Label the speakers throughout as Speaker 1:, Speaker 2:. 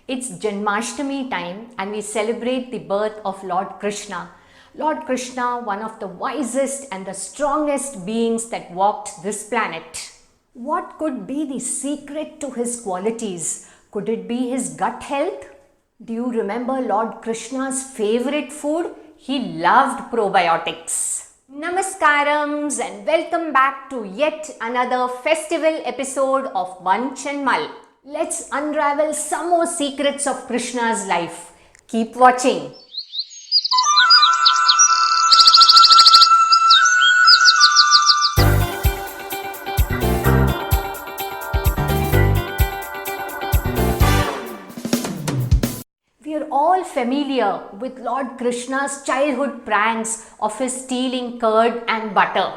Speaker 1: It's Janmashtami time and we celebrate the birth of Lord Krishna. Lord Krishna, one of the wisest and the strongest beings that walked this planet. What could be the secret to his qualities? Could it be his gut health? Do you remember Lord Krishna's favorite food? He loved probiotics. Namaskarams and welcome back to yet another festival episode of Munch and Mull. Let's unravel some more secrets of Krishna's life. Keep watching. We are all familiar with Lord Krishna's childhood pranks of his stealing curd and butter.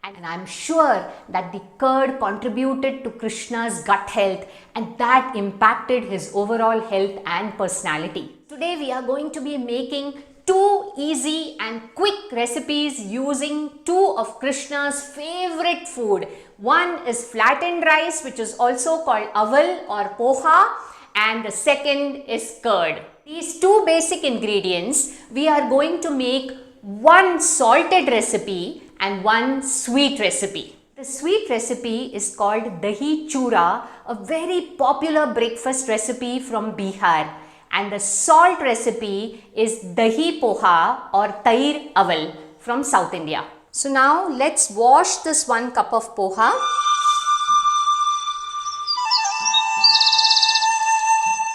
Speaker 1: And I'm sure that the curd contributed to Krishna's gut health and that impacted his overall health and personality. Today we are going to be making two easy and quick recipes using two of Krishna's favorite food. One is flattened rice, which is also called aval or poha, and the second is curd. These two basic ingredients, we are going to make one salted recipe and one sweet recipe. The sweet recipe is called dahi chura, a very popular breakfast recipe from Bihar. And the salt recipe is dahi poha or tair aval from South India. So now let's wash this 1 cup of poha.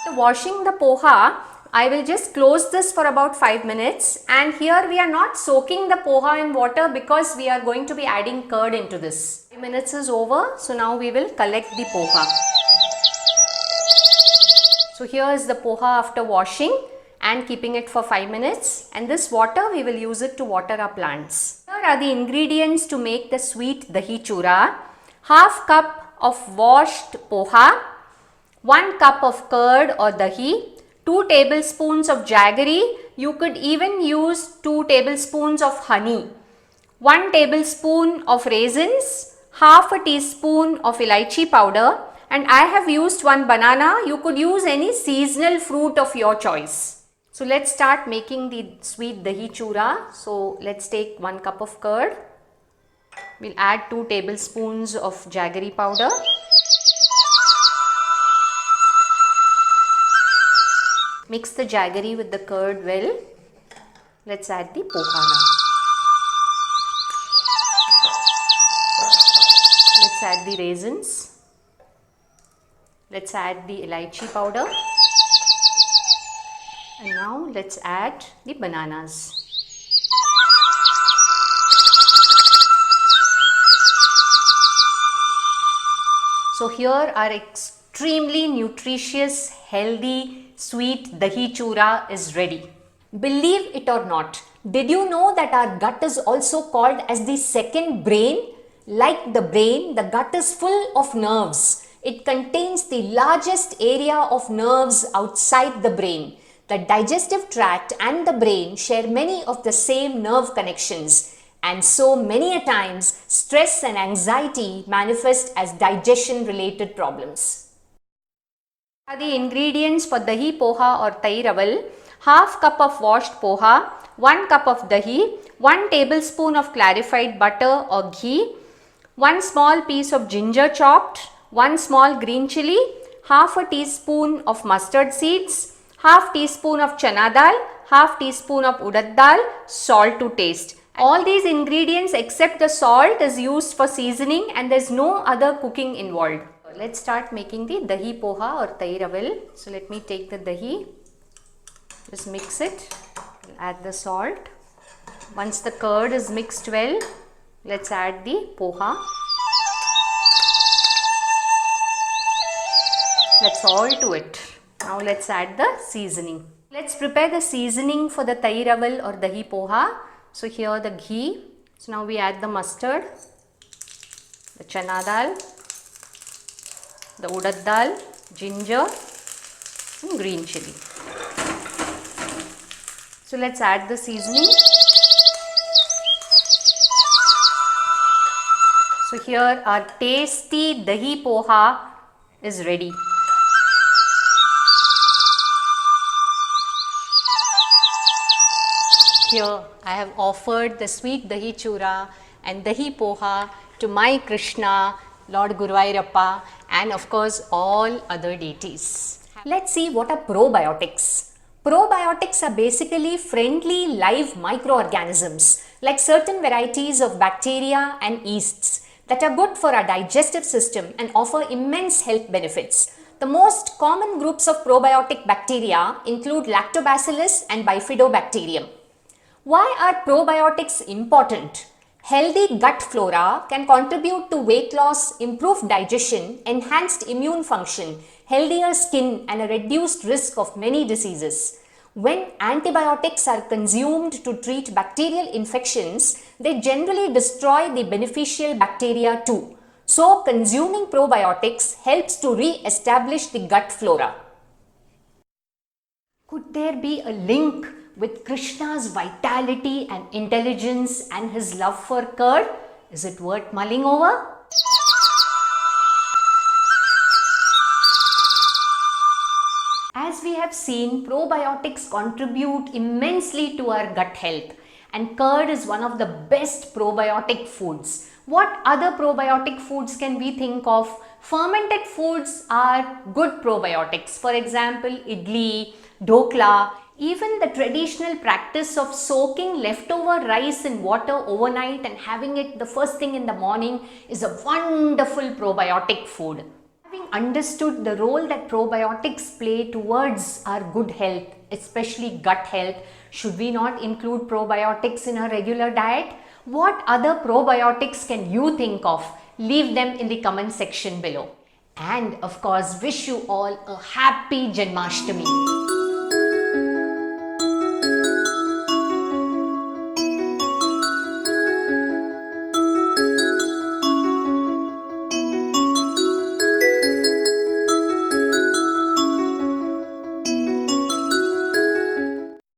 Speaker 1: After washing the poha, I will just close this for about 5 minutes, and here we are not soaking the poha in water because we are going to be adding curd into this. 5 minutes is over, so now we will collect the poha. So here is the poha after washing and keeping it for 5 minutes, and this water we will use it to water our plants. Here are the ingredients to make the sweet dahi chura. Half cup of washed poha, 1 cup of curd or dahi, 2 tablespoons of jaggery. You could even use 2 tablespoons of honey, 1 tablespoon of raisins, half a teaspoon of elaichi powder, and I have used 1 banana. You could use any seasonal fruit of your choice. So let's start making the sweet dahi chura. So let's take 1 cup of curd. We'll add 2 tablespoons of jaggery powder. Mix the jaggery with the curd well. Let's add the poha now. Let's add the raisins. Let's add the elaichi powder. And now let's add the bananas. So here our extremely nutritious, healthy, sweet dahi chura is ready. Believe it or not, did you know that our gut is also called as the second brain? Like the brain, the gut is full of nerves. It contains the largest area of nerves outside the brain. The digestive tract and the brain share many of the same nerve connections. And so many a times, stress and anxiety manifest as digestion related problems. Are the ingredients for dahi poha or tair aval: half cup of washed poha, 1 cup of dahi, 1 tablespoon of clarified butter or ghee, 1 small piece of ginger chopped, 1 small green chili, half a teaspoon of mustard seeds, half teaspoon of chana dal, half teaspoon of urad dal, salt to taste. All these ingredients except the salt is used for seasoning and there is no other cooking involved. Let's start making the dahi poha or tair aval. So let me take the dahi, just mix it, add the salt. Once the curd is mixed well, let's add the poha. That's all to it. Now let's add the seasoning. Let's prepare the seasoning for the tair aval or dahi poha. So here the ghee. So now we add the mustard, the chana dal, the urad dal, ginger and green chili. So let's add the seasoning. So here our tasty dahi poha is ready. Here I have offered the sweet dahi chura and dahi poha to my Krishna, Lord Guruvairappa, and of course all other deities. Let's see what are probiotics. Probiotics are basically friendly live microorganisms like certain varieties of bacteria and yeasts that are good for our digestive system and offer immense health benefits. The most common groups of probiotic bacteria include Lactobacillus and Bifidobacterium. Why are probiotics important? Healthy gut flora can contribute to weight loss, improved digestion, enhanced immune function, healthier skin, and a reduced risk of many diseases. When antibiotics are consumed to treat bacterial infections, they generally destroy the beneficial bacteria too. So, consuming probiotics helps to re-establish the gut flora. Could there be a link with Krishna's vitality and intelligence and his love for curd? Is it worth mulling over? As we have seen, probiotics contribute immensely to our gut health, and curd is one of the best probiotic foods. What other probiotic foods can we think of? Fermented foods are good probiotics. For example, idli, dokla. Even the traditional practice of soaking leftover rice in water overnight and having it the first thing in the morning is a wonderful probiotic food. Having understood the role that probiotics play towards our good health, especially gut health, should we not include probiotics in our regular diet? What other probiotics can you think of? Leave them in the comment section below. And of course, wish you all a happy Janmashtami.